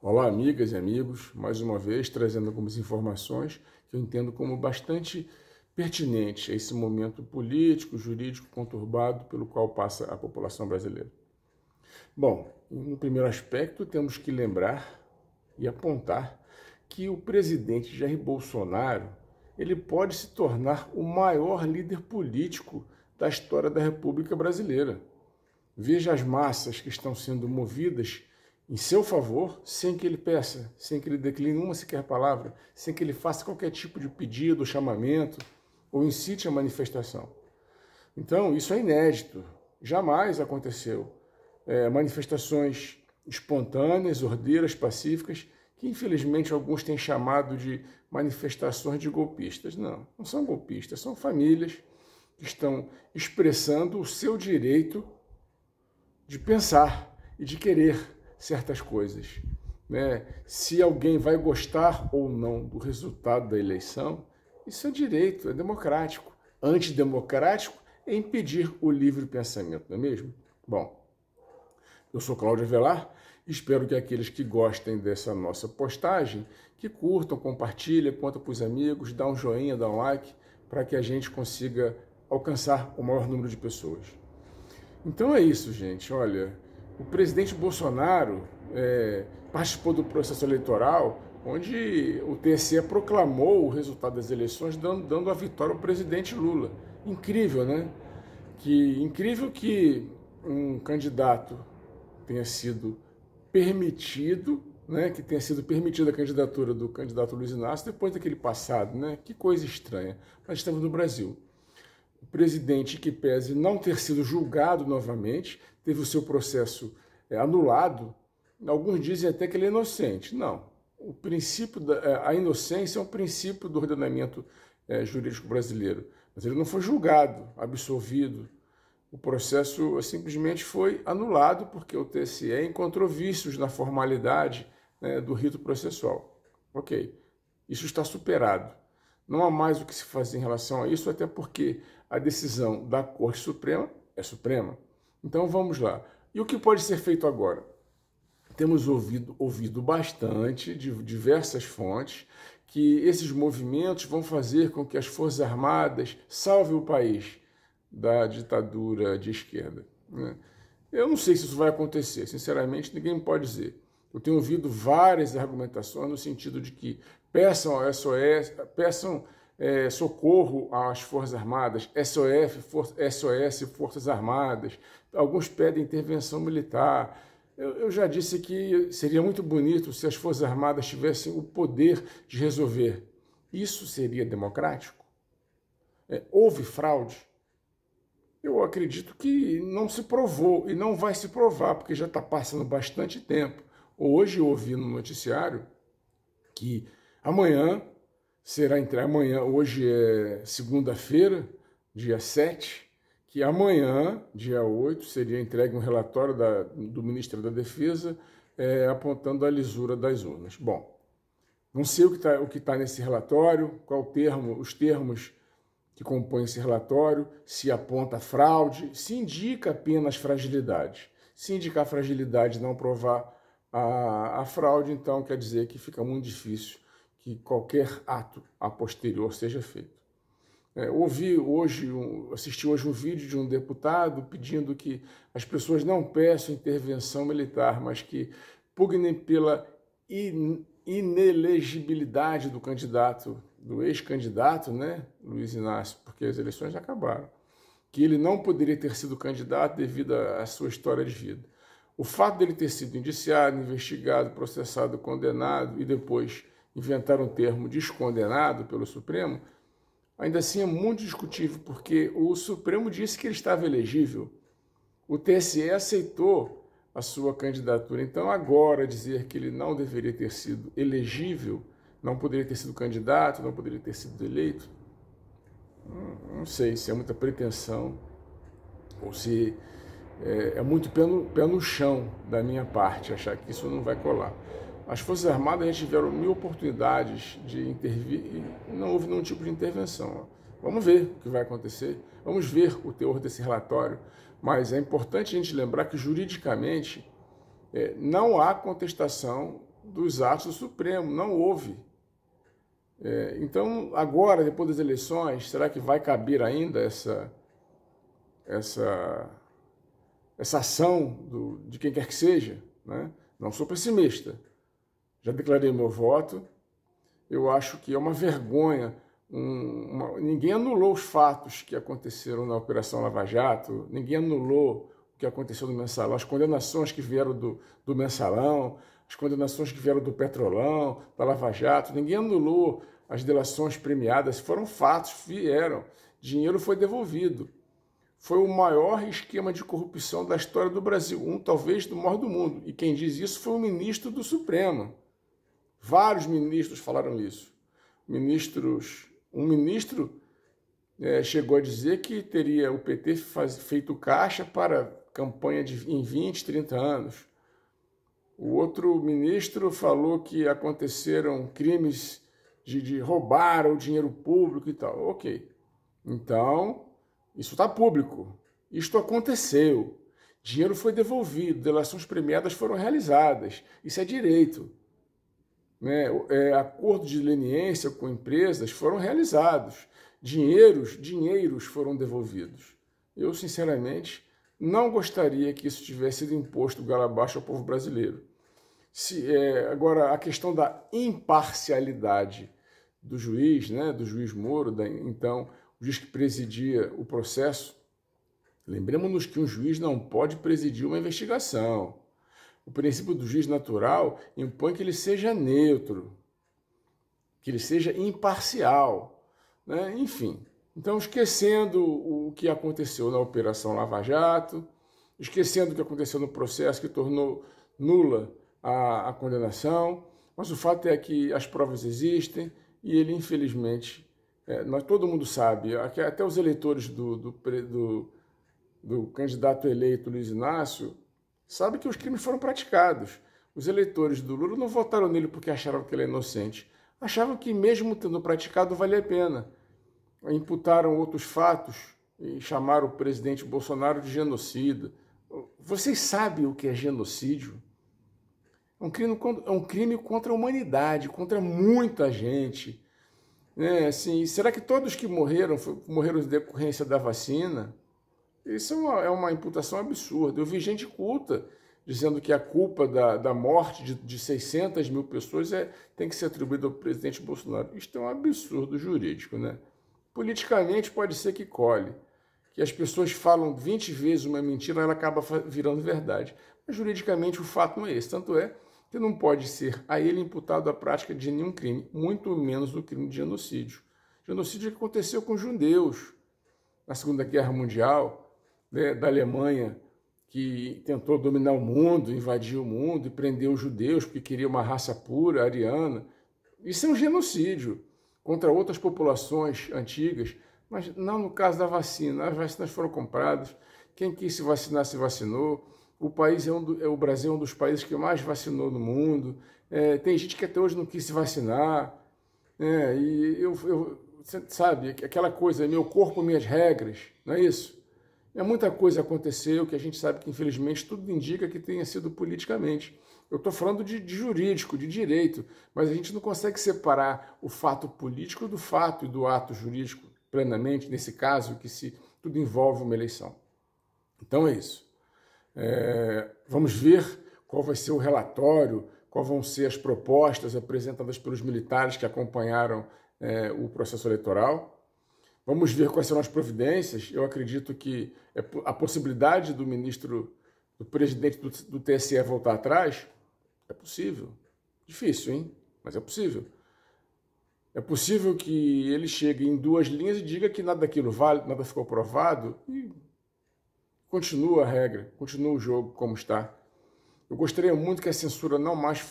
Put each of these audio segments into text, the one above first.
Olá, amigas e amigos, mais uma vez trazendo algumas informações que eu entendo como bastante pertinentes a esse momento político, jurídico conturbado pelo qual passa a população brasileira. Bom, no primeiro aspecto, temos que lembrar e apontar que o presidente Jair Bolsonaro ele pode se tornar o maior líder político da história da República Brasileira. Veja as massas que estão sendo movidas em seu favor, sem que ele peça, sem que ele decline uma sequer palavra, sem que ele faça qualquer tipo de pedido, chamamento ou incite a manifestação. Então, isso é inédito, jamais aconteceu. Manifestações espontâneas, ordeiras, pacíficas, que infelizmente alguns têm chamado de manifestações de golpistas. Não, não são golpistas, são famílias que estão expressando o seu direito de pensar e de querer certas coisas. Né? Se alguém vai gostar ou não do resultado da eleição, isso é direito, é democrático. Antidemocrático é impedir o livre pensamento, não é mesmo? Bom, eu sou Cláudio Avelar, espero que aqueles que gostem dessa nossa postagem, que curtam, compartilhem, contam para os amigos, dá um joinha, dá um like, para que a gente consiga alcançar o maior número de pessoas. Então é isso, gente. Olha, o presidente Bolsonaro participou do processo eleitoral, onde o TSE proclamou o resultado das eleições, dando a vitória ao presidente Lula. Incrível, né? Incrível que um candidato tenha sido permitido, né? Que tenha sido permitida a candidatura do candidato Luiz Inácio depois daquele passado, né? Que coisa estranha. Mas estamos no Brasil. O presidente, que pese não ter sido julgado novamente, teve o seu processo anulado. Alguns dizem até que ele é inocente. Não. O princípio a inocência é um princípio do ordenamento jurídico brasileiro. Mas ele não foi julgado, absolvido. O processo simplesmente foi anulado porque o TSE encontrou vícios na formalidade do rito processual. Ok, isso está superado. Não há mais o que se fazer em relação a isso, até porque a decisão da Corte Suprema é suprema. Então vamos lá. E o que pode ser feito agora? Temos ouvido bastante de diversas fontes que esses movimentos vão fazer com que as Forças Armadas salvem o país da ditadura de esquerda. Eu não sei se isso vai acontecer, sinceramente ninguém pode dizer. Eu tenho ouvido várias argumentações no sentido de que peçam socorro às Forças Armadas, SOS Forças Armadas, alguns pedem intervenção militar. Eu já disse que seria muito bonito se as Forças Armadas tivessem o poder de resolver. Isso seria democrático? Houve fraude? Eu acredito que não se provou e não vai se provar, porque já está passando bastante tempo. Hoje eu ouvi no noticiário que amanhã será entregue, hoje é segunda-feira, dia 7, que amanhã, dia 8, seria entregue um relatório do Ministério da Defesa apontando a lisura das urnas. Bom, não sei o que tá nesse relatório, os termos que compõem esse relatório, se aponta fraude, se indica apenas fragilidade. Se indicar fragilidade e não provar a fraude, então quer dizer que fica muito difícil que qualquer ato a posterior seja feito. Assisti hoje um vídeo de um deputado pedindo que as pessoas não peçam intervenção militar, mas que pugnem pela inelegibilidade do candidato, do ex-candidato, né, Luiz Inácio, porque as eleições já acabaram, que ele não poderia ter sido candidato devido à sua história de vida. O fato dele ter sido indiciado, investigado, processado, condenado e depois inventar um termo descondenado pelo Supremo, ainda assim é muito discutível, porque o Supremo disse que ele estava elegível. O TSE aceitou a sua candidatura. Então, agora dizer que ele não deveria ter sido elegível, não poderia ter sido candidato, não poderia ter sido eleito, não sei se é muita pretensão ou se é muito pé no chão da minha parte achar que isso não vai colar. As Forças Armadas já tiveram 1000 oportunidades de intervir e não houve nenhum tipo de intervenção. Vamos ver o que vai acontecer, vamos ver o teor desse relatório, mas é importante a gente lembrar que juridicamente não há contestação dos atos do Supremo, não houve. Então, agora, depois das eleições, será que vai caber ainda essa ação de quem quer que seja? Né? Não sou pessimista, já declarei meu voto. Eu acho que é uma vergonha. Ninguém anulou os fatos que aconteceram na Operação Lava Jato, ninguém anulou o que aconteceu no Mensalão, as condenações que vieram do Mensalão, as condenações que vieram do Petrolão, da Lava Jato, ninguém anulou as delações premiadas, foram fatos, vieram, dinheiro foi devolvido. Foi o maior esquema de corrupção da história do Brasil, talvez do maior do mundo, e quem diz isso foi o ministro do Supremo. Vários ministros falaram isso. Um ministro chegou a dizer que teria o PT feito caixa para campanha em 20, 30 anos. O outro ministro falou que aconteceram crimes de roubar o dinheiro público e tal. Ok. Então, isso está público. Isto aconteceu. Dinheiro foi devolvido, delações premiadas foram realizadas. Isso é direito. Acordos de leniência com empresas foram realizados, dinheiros foram devolvidos. Eu, sinceramente, não gostaria que isso tivesse sido imposto goela abaixo ao povo brasileiro. Agora, a questão da imparcialidade do juiz, do juiz Moro, então, o juiz que presidia o processo, lembremos-nos que um juiz não pode presidir uma investigação. O princípio do juiz natural impõe que ele seja neutro, que ele seja imparcial, né? Enfim. Então, esquecendo o que aconteceu na Operação Lava Jato, esquecendo o que aconteceu no processo que tornou nula a condenação, mas o fato é que as provas existem e ele, infelizmente, todo mundo sabe, até os eleitores do candidato eleito Luiz Inácio, sabe que os crimes foram praticados. Os eleitores do Lula não votaram nele porque acharam que ele é inocente. Achavam que, mesmo tendo praticado, valia a pena. Imputaram outros fatos e chamaram o presidente Bolsonaro de genocida. Vocês sabem o que é genocídio? É um crime contra a humanidade, contra muita gente. Assim, será que todos que morreram em decorrência da vacina? Isso é uma imputação absurda. Eu vi gente culta dizendo que a culpa da morte de 600 mil pessoas tem que ser atribuída ao presidente Bolsonaro. Isto é um absurdo jurídico, né? Politicamente pode ser que colhe, que as pessoas falam 20 vezes uma mentira, ela acaba virando verdade. Mas juridicamente o fato não é esse. Tanto é que não pode ser a ele imputado a prática de nenhum crime, muito menos do crime de genocídio. Genocídio que aconteceu com os judeus na Segunda Guerra Mundial, da Alemanha, que tentou dominar o mundo, invadir o mundo e prender os judeus porque queria uma raça pura, ariana. Isso é um genocídio contra outras populações antigas, mas não no caso da vacina. As vacinas foram compradas, quem quis se vacinar se vacinou. O Brasil é um dos países que mais vacinou no mundo. Tem gente que até hoje não quis se vacinar. Sabe, aquela coisa, meu corpo, minhas regras, não é isso? Muita coisa aconteceu que a gente sabe que, infelizmente, tudo indica que tenha sido politicamente. Eu estou falando de jurídico, de direito, mas a gente não consegue separar o fato político do fato e do ato jurídico plenamente, nesse caso, que tudo envolve uma eleição. Então é isso. Vamos ver qual vai ser o relatório, quais vão ser as propostas apresentadas pelos militares que acompanharam o processo eleitoral. Vamos ver quais serão as providências. Eu acredito que a possibilidade do presidente do TSE voltar atrás é possível. Difícil, hein? Mas é possível. É possível que ele chegue em 2 linhas e diga que nada daquilo vale, nada ficou provado e continua a regra, continua o jogo como está. Eu gostaria muito que a censura não mais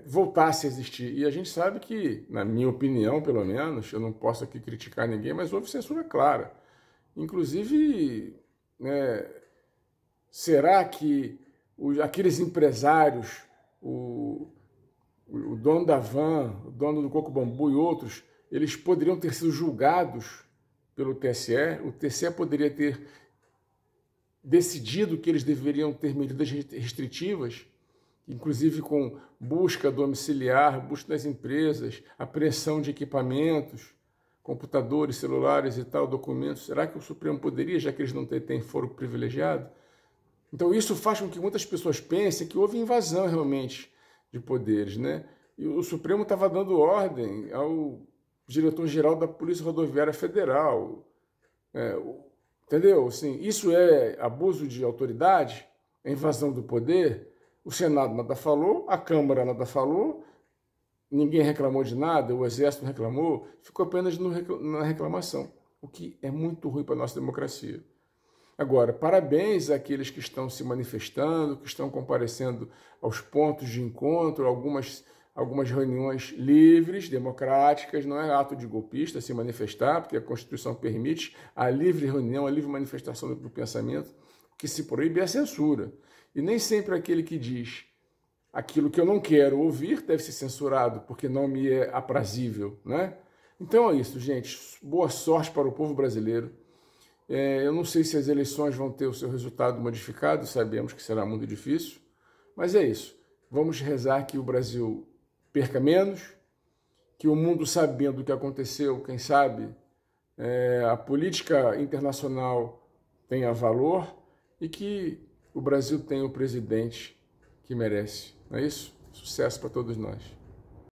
voltasse a existir. E a gente sabe que, na minha opinião, pelo menos, eu não posso aqui criticar ninguém, mas houve censura clara. Inclusive, será que aqueles empresários, o dono da Van, o dono do Coco Bambu e outros, eles poderiam ter sido julgados pelo TSE? O TSE poderia ter decidido que eles deveriam ter medidas restritivas inclusive com busca domiciliar, busca das empresas, apreensão de equipamentos, computadores, celulares e tal, documentos. Será que o Supremo poderia, já que eles não têm foro privilegiado? Então isso faz com que muitas pessoas pensem que houve invasão realmente de poderes, né? E o Supremo estava dando ordem ao diretor-geral da Polícia Rodoviária Federal. Entendeu? Assim, isso é abuso de autoridade? É invasão do poder? O Senado nada falou, a Câmara nada falou, ninguém reclamou de nada, o Exército não reclamou, ficou apenas na reclamação, o que é muito ruim para a nossa democracia. Agora, parabéns àqueles que estão se manifestando, que estão comparecendo aos pontos de encontro, algumas reuniões livres, democráticas, não é ato de golpista se manifestar, porque a Constituição permite a livre reunião, a livre manifestação do pensamento. O que se proíbe é a censura. E nem sempre aquele que diz aquilo que eu não quero ouvir deve ser censurado, porque não me é aprazível, né? Então é isso, gente. Boa sorte para o povo brasileiro. Eu não sei se as eleições vão ter o seu resultado modificado, sabemos que será muito difícil, mas é isso. Vamos rezar que o Brasil perca menos, que o mundo, sabendo o que aconteceu, quem sabe, a política internacional tenha valor e que o Brasil tenha o presidente que merece. Não é isso? Sucesso para todos nós.